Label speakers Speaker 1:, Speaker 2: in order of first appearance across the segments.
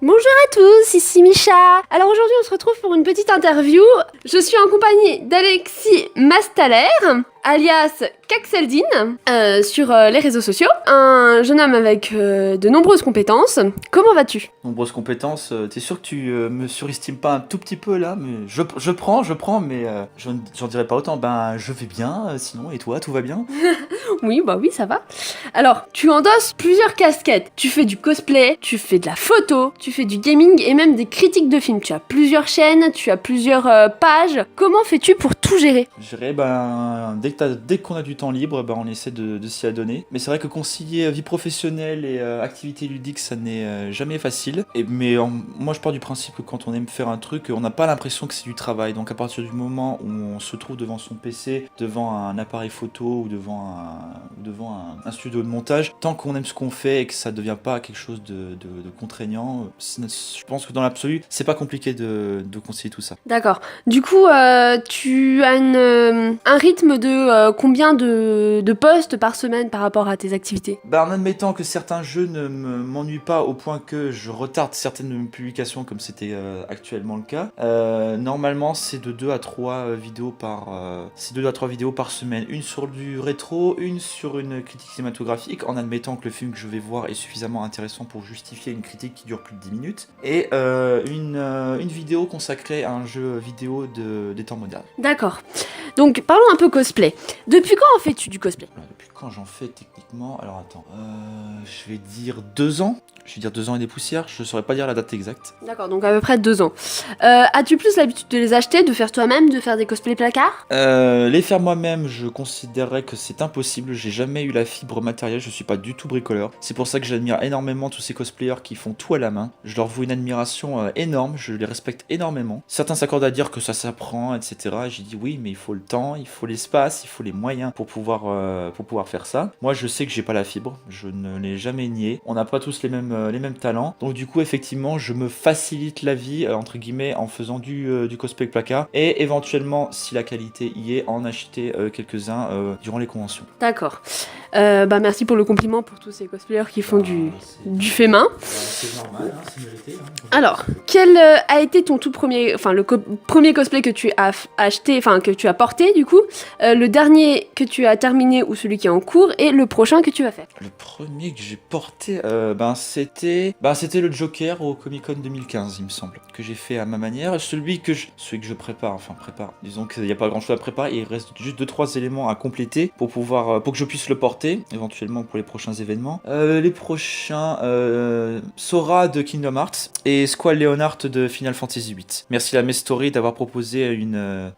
Speaker 1: Bonjour à tous, ici Micha. Alors aujourd'hui on se retrouve pour une petite interview. Je suis en compagnie d'Alexis Mastaler, alias Caxeldine, sur les réseaux sociaux. Un jeune homme avec de nombreuses compétences. Comment vas-tu ?
Speaker 2: Nombreuses compétences, t'es sûr que tu me surestimes pas un tout petit peu là, mais je prends, mais j'en dirais pas autant. Ben je vais bien, sinon, et toi, tout va bien?
Speaker 1: Oui, ça va. Alors, tu endosses plusieurs casquettes. Tu fais du cosplay, tu fais de la photo, tu fais du gaming et même des critiques de films. Tu as plusieurs chaînes, tu as plusieurs pages. Comment fais-tu pour tout gérer ?
Speaker 2: Je dirais, dès qu'on a du temps libre, on essaie de s'y adonner. Mais c'est vrai que concilier vie professionnelle et activité ludique, ça n'est jamais facile. Moi, je pars du principe que quand on aime faire un truc, on n'a pas l'impression que c'est du travail. Donc à partir du moment où on se trouve devant son PC, devant un appareil photo ou devant un studio de montage, tant qu'on aime ce qu'on fait et que ça ne devient pas quelque chose de contraignant, je pense que dans l'absolu, c'est pas compliqué de concilier tout ça.
Speaker 1: D'accord. Du coup, tu as un rythme de combien de postes par semaine par rapport à tes activités ?
Speaker 2: En admettant que certains jeux ne m'ennuient pas au point que je retarde certaines de mes publications comme c'était actuellement le cas, normalement c'est de 2 à 3 vidéos par semaine. Une sur du rétro, une sur une critique cinématographique, en admettant que le film que je vais voir est suffisamment intéressant pour justifier une critique qui dure plus de 10 minutes, et une vidéo consacrée à un jeu vidéo des temps modernes.
Speaker 1: D'accord. Donc, parlons un peu cosplay. Depuis quand en fais-tu du cosplay ?
Speaker 2: Alors, depuis quand j'en fais techniquement? Alors attends, je vais dire 2 ans. Je vais dire 2 ans et des poussières, je saurais pas dire la date exacte.
Speaker 1: D'accord, donc à peu près 2 ans. As-tu plus l'habitude de les acheter, de faire toi-même, de faire des cosplays placards ?
Speaker 2: Les faire moi-même, je considérerais que c'est impossible. J'ai jamais eu la fibre matérielle, je suis pas du tout bricoleur. C'est pour ça que j'admire énormément tous ces cosplayers qui font tout à la main. Je leur voue une admiration énorme, je les respecte énormément. Certains s'accordent à dire que ça s'apprend, etc. J'ai dit oui, mais il faut le temps, il faut l'espace, il faut les moyens pour pouvoir faire ça. Moi, je sais que j'ai pas la fibre, je ne l'ai jamais nié. On n'a pas tous les mêmes talents. Donc du coup, effectivement, je me facilite la vie, entre guillemets, en faisant du cosplay placard. Et éventuellement, si la qualité y est, en acheter quelques-uns durant les conventions.
Speaker 1: D'accord. Merci pour le compliment pour tous ces cosplayers qui font du fait main.
Speaker 2: C'est normal, c'est mérité.
Speaker 1: Alors, quel a été ton tout premier, premier cosplay que tu as acheté, que tu as porté du coup, le dernier que tu as terminé ou celui qui est en cours et le prochain que tu vas faire ?
Speaker 2: Le premier que j'ai porté, c'était le Joker au Comic Con 2015, il me semble, que j'ai fait à ma manière. Celui que je prépare. Disons qu'il n'y a pas grand chose à préparer, il reste juste 2-3 éléments à compléter pour que je puisse le porter, éventuellement pour les prochains événements. Les prochains, Sora de Kingdom Hearts et Squall Leonhart de Final Fantasy VIII. Merci à Mestory d'avoir proposé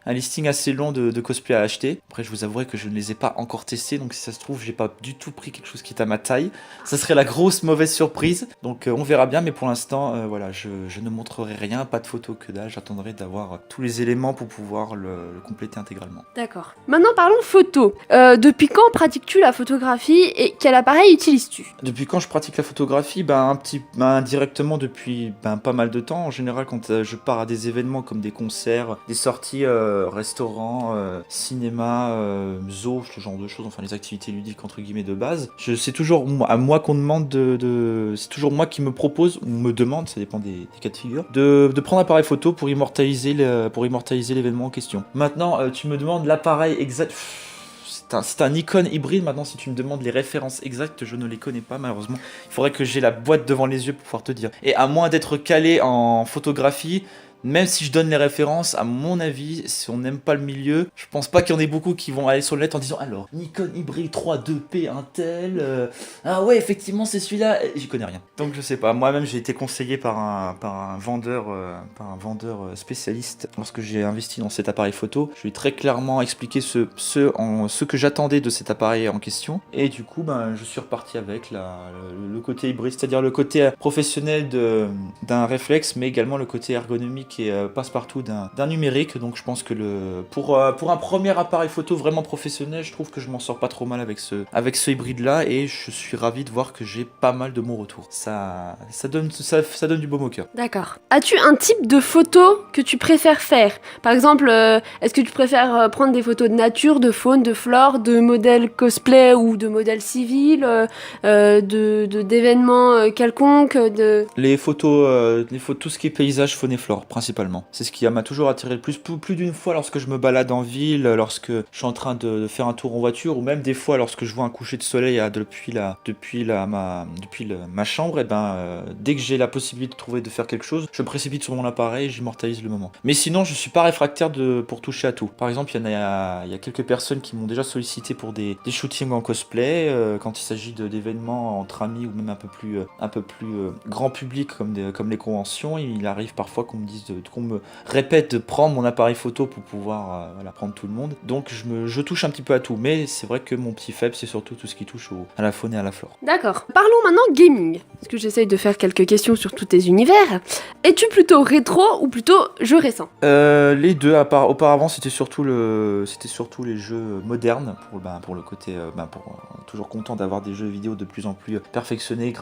Speaker 2: un listing assez long de cosplay à acheter. Après, je vous avouerai que je ne les ai pas encore testés, donc si ça se trouve, j'ai pas du tout pris quelque chose qui est à ma taille. Ça serait la grosse mauvaise surprise, donc on verra bien, mais pour l'instant, je ne montrerai rien, pas de photos que dalle, j'attendrai d'avoir tous les éléments pour pouvoir le compléter intégralement.
Speaker 1: D'accord. Maintenant parlons photo. Depuis quand pratiques-tu la photographie et quel appareil utilises-tu ?
Speaker 2: Depuis quand je pratique la photographie? Directement depuis pas mal de temps. En général, quand je pars à des événements comme des concerts, des sorties, restaurants, cinéma, zoo, ce genre de choses, enfin les activités ludiques entre guillemets de base, c'est toujours à moi qu'on demande c'est toujours moi qui me propose ou me demande, ça dépend des cas de figure, de prendre un appareil photo pour immortaliser l'événement en question. Maintenant, tu me demandes l'appareil exact. C'est un Nikon hybride. Maintenant, si tu me demandes les références exactes, je ne les connais pas malheureusement. Il faudrait que j'ai la boîte devant les yeux pour pouvoir te dire. Et à moins d'être calé en photographie, même si je donne les références, à mon avis, si on n'aime pas le milieu, je pense pas qu'il y en ait beaucoup qui vont aller sur le net en disant alors Nikon hybride 3.2P un tel, ah ouais effectivement c'est celui-là, j'y connais rien. Donc je sais pas, moi-même j'ai été conseillé par un vendeur spécialiste lorsque j'ai investi dans cet appareil photo. Je lui ai très clairement expliqué ce que j'attendais de cet appareil en question, et du coup je suis reparti avec le côté hybride, c'est-à-dire le côté professionnel d'un réflexe, mais également le côté ergonomique et passe-partout d'un numérique. Donc je pense que pour un premier appareil photo vraiment professionnel, je trouve que je m'en sors pas trop mal avec ce hybride-là, et je suis ravi de voir que j'ai pas mal de bons retours. Ça donne du baume au cœur.
Speaker 1: D'accord. As-tu un type de photo que tu préfères faire? Par exemple, est-ce que tu préfères prendre des photos de nature, de faune, de flore, de modèles cosplay ou de modèles civils, d'événements quelconques,
Speaker 2: Les photos, tout ce qui est paysage, faune et flore, principalement. C'est ce qui m'a toujours attiré le plus. Plus d'une fois lorsque je me balade en ville, lorsque je suis en train de faire un tour en voiture, ou même des fois lorsque je vois un coucher de soleil depuis ma chambre, et dès que j'ai la possibilité de faire quelque chose, je me précipite sur mon appareil et j'immortalise le moment. Mais sinon, je suis pas réfractaire pour toucher à tout. Par exemple, il y a quelques personnes qui m'ont déjà sollicité pour des shootings en cosplay, quand il s'agit d'événements entre amis ou même un peu plus grand public comme les conventions. Il arrive parfois qu'on me répète de prendre mon appareil photo pour pouvoir prendre tout le monde. Donc je touche un petit peu à tout, mais c'est vrai que mon petit faible, c'est surtout tout ce qui touche à la faune et à la flore.
Speaker 1: D'accord. Parlons maintenant gaming, parce que j'essaye de faire quelques questions sur tous tes univers. Es-tu plutôt rétro ou plutôt jeu récent?
Speaker 2: Les deux. Auparavant, c'était surtout les jeux modernes pour le côté toujours content d'avoir des jeux vidéo de plus en plus perfectionnés,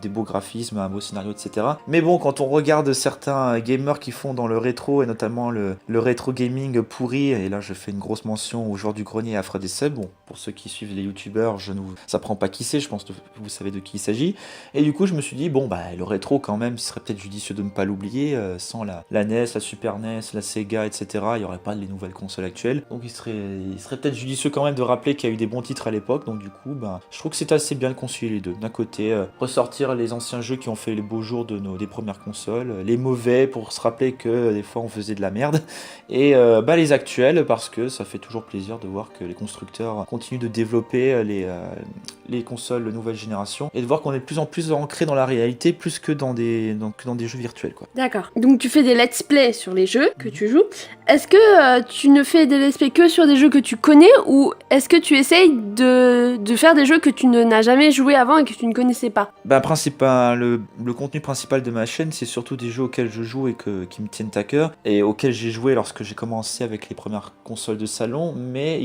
Speaker 2: des beaux graphismes, un beau scénario, etc. Mais bon, quand on regarde certains gamers qui font dans le rétro, et notamment le rétro gaming pourri, et là je fais une grosse mention au joueur du grenier et à Fred et Seb. Bon, pour ceux qui suivent les youtubeurs, ça prend pas qui c'est, je pense que vous savez de qui il s'agit. Et du coup, je me suis dit, le rétro quand même, il serait peut-être judicieux de ne pas l'oublier. Sans la NES, la Super NES, la Sega, etc., il n'y aurait pas les nouvelles consoles actuelles. Donc il serait peut-être judicieux quand même de rappeler qu'il y a eu des bons titres à l'époque. Donc du coup, je trouve que c'est assez bien de concilier les deux. D'un côté, ressortir les anciens jeux qui ont fait les beaux jours des premières consoles, les mauvais pour se rappeler que des fois on faisait de la merde, et les actuels, parce que ça fait toujours plaisir de voir que les constructeurs continuent de développer les consoles de nouvelle génération, et de voir qu'on est de plus en plus ancré dans la réalité, plus que dans des jeux virtuels, quoi.
Speaker 1: D'accord. Donc tu fais des let's play sur les jeux que tu joues. Est-ce que tu ne fais des let's play que sur des jeux que tu connais, ou est-ce que tu essayes de faire des jeux que tu n'as jamais joué avant et que tu ne connaissais pas?
Speaker 2: Le contenu principal de ma chaîne, c'est surtout des jeux auxquels je joue et qui me tiennent à cœur, et auxquels j'ai joué lorsque j'ai commencé avec les premières consoles de salon. Mais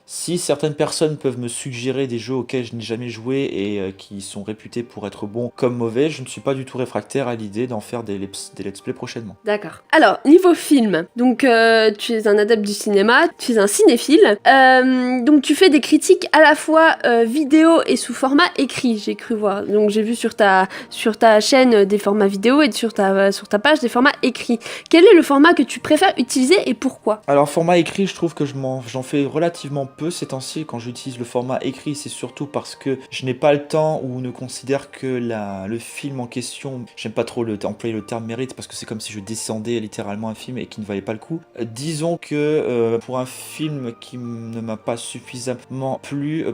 Speaker 2: si certaines personnes peuvent me suggérer des jeux auxquels je n'ai jamais joué et qui sont réputés pour être bons comme mauvais, je ne suis pas du tout réfractaire à l'idée d'en faire des let's play prochainement.
Speaker 1: D'accord. Alors, niveau film, donc tu es un adepte du cinéma, tu es un cinéphile, donc tu fais des critiques à la fois vidéo et sous format écrit, j'ai cru voir. Donc j'ai vu sur ta chaîne des formats vidéo et sur ta page des formats écrits. Quel est le format que tu préfères utiliser et pourquoi? Alors,
Speaker 2: format écrit, je trouve que j'en fais relativement peu ces temps-ci. Quand j'utilise le format écrit, c'est surtout parce que je n'ai pas le temps, ou ne considère que le film en question, j'aime pas trop employer le terme mérite, parce que c'est comme si je descendais littéralement un film et qui ne valait pas le coup. Disons que pour un film qui ne m'a pas suffisamment plu,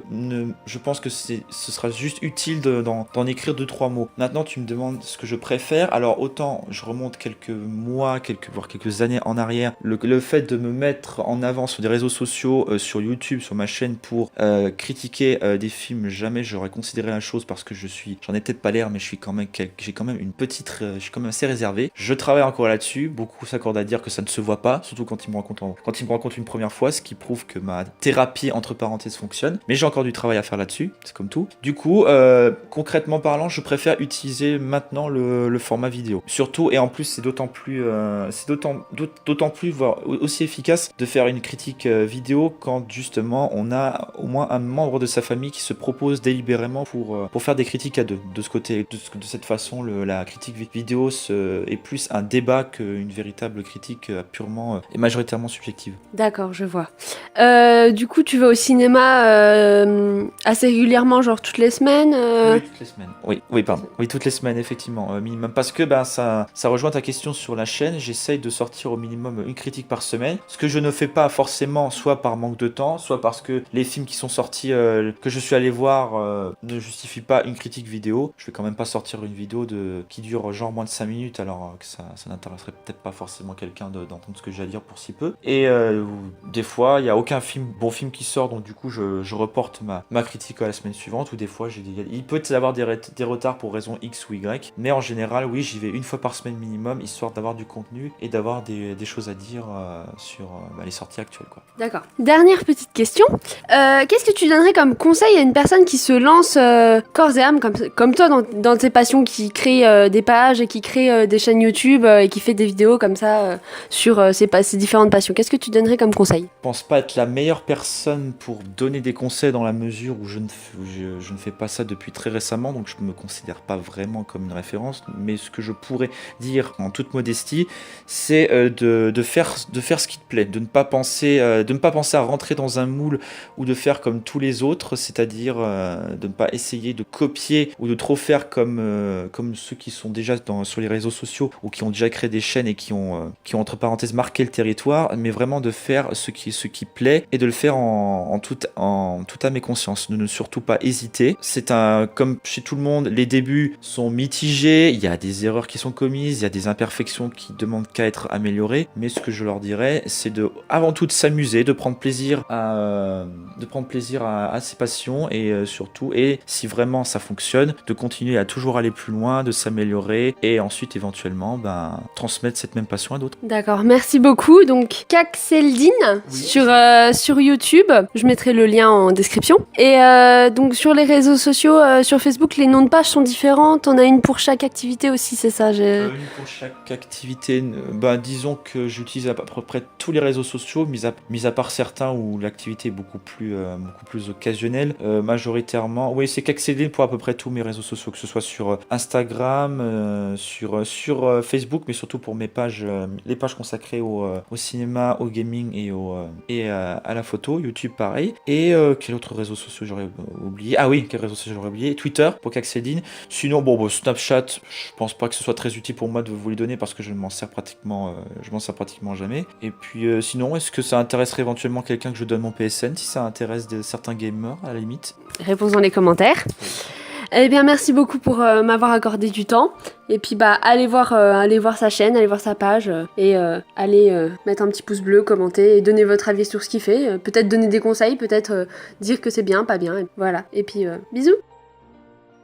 Speaker 2: je pense que ce sera juste utile d'en écrire 2-3 mots. Maintenant, tu me demandes ce que je préfère. Alors autant je remonte quelques mois, voire quelques années en arrière, le fait de me mettre en avant sur des réseaux sociaux, sur YouTube, sur ma chaîne, pour critiquer des films, jamais j'aurais considéré la chose, parce que j'en ai peut-être pas l'air, mais j'ai quand même je suis quand même assez réservé. Je travaille encore là-dessus. Beaucoup s'accordent à dire que ça ne se voit pas, surtout quand ils me rencontrent une première fois, ce qui prouve que ma thérapie entre parenthèses fonctionne. Mais j'ai encore du travail à faire là-dessus, c'est comme tout. Du coup, concrètement parlant, je préfère utiliser maintenant le format vidéo. Surtout, et en plus c'est d'autant plus voire aussi efficace de faire une critique vidéo quand justement on a au moins un membre de sa famille qui se propose délibérément pour faire des critiques à deux. De ce côté, de cette façon, la critique vidéo est plus un débat qu'une véritable critique purement et majoritairement subjective.
Speaker 1: D'accord, je vois. Du coup, tu vas au cinéma assez régulièrement, genre toutes les semaines
Speaker 2: Oui, toutes les semaines. Oui, toutes les semaines, effectivement. Minimum. Parce que ça rejoint ta question sur la chaîne. J'essaye de sortir au minimum une critique par semaine. Ce que je ne fais pas forcément, soit par manque de temps, soit parce que les films qui sont sortis, que je suis allé voir, ne justifient pas une critique vidéo. Je vais quand même pas sortir une vidéo qui dure genre moins de 5 minutes, alors que ça n'intéresserait peut-être pas forcément quelqu'un d'entendre ce que j'ai à dire pour si peu. Et des fois, il n'y a aucun bon film qui sort, donc du coup, je reporte ma critique à la semaine suivante, ou des fois, il peut y avoir des retards pour raison X ou Y, mais en général, oui, j'y vais une fois par semaine minimum, histoire d'avoir du contenu et d'avoir des choses à dire sur les sorties actuelles, quoi.
Speaker 1: D'accord. Dernière petite question. Qu'est-ce que tu donnerais comme conseil à une personne qui se lance corps et âme comme toi dans tes passions, qui crée des pages et qui crée des chaînes YouTube et qui fait des vidéos comme ça sur ses différentes passions? Qu'est-ce que tu donnerais comme conseil?
Speaker 2: Je pense pas être la meilleure personne pour donner des conseils dans la mesure où je ne fais pas ça depuis très récemment, donc je me considère pas vraiment comme une référence, mais ce que je pourrais dire en toute modestie, c'est de faire ce qui te plaît, de ne pas penser à rentrer dans un moule ou de faire comme tous les autres, c'est-à-dire de ne pas essayer de copier ou de trop faire comme ceux qui sont déjà sur les réseaux sociaux ou qui ont déjà créé des chaînes et qui ont entre parenthèses marqué le territoire, mais vraiment de faire ce qui plaît et de le faire en toute âme et conscience, de ne surtout pas hésiter. Comme chez tout le monde, les débuts sont mitigés, il y a des erreurs qui sont commises, il y a des imperfections qui demandent qu'à être améliorées, mais ce que je leur dirais, c'est avant tout de s'amuser, de prendre plaisir à ses passions et surtout, et si vraiment ça fonctionne, de continuer à toujours aller plus loin, de s'améliorer et ensuite éventuellement transmettre cette même passion à d'autres.
Speaker 1: D'accord, merci beaucoup. Donc Caxeldine sur YouTube, je mettrai le lien en description. Et donc sur les réseaux sociaux, sur Facebook, les noms de pages sont différentes. On a une pour chaque activité aussi, c'est ça?
Speaker 2: Une pour chaque activité. Disons que j'utilise à peu près tous les réseaux sociaux, mis à part certains où l'activité est beaucoup plus occasionnelle. Majoritairement, oui, c'est Caxeldine pour à peu près tous mes réseaux sociaux, que ce soit sur Instagram, sur Facebook, mais surtout pour mes pages, les pages consacrées au cinéma, au gaming et à la photo. YouTube pareil. Et quel autre réseau social j'aurais oublié? Ah oui, quel réseau social j'aurais oublié? Twitter pour Caxeldine. Sinon, Snapchat, je pense pas que ce soit très utile pour moi de vous les donner parce que je m'en sers pratiquement jamais. Et puis sinon, est-ce que ça intéresserait éventuellement quelqu'un que je donne mon PSN, si ça intéresse certains gamers à la limite?
Speaker 1: Réponse dans les commentaires. Eh bien, merci beaucoup pour m'avoir accordé du temps. Et puis, allez voir sa chaîne, allez voir sa page et allez mettre un petit pouce bleu, commenter et donner votre avis sur ce qu'il fait. Peut-être donner des conseils, peut-être dire que c'est bien, pas bien. Voilà. Et puis, bisous!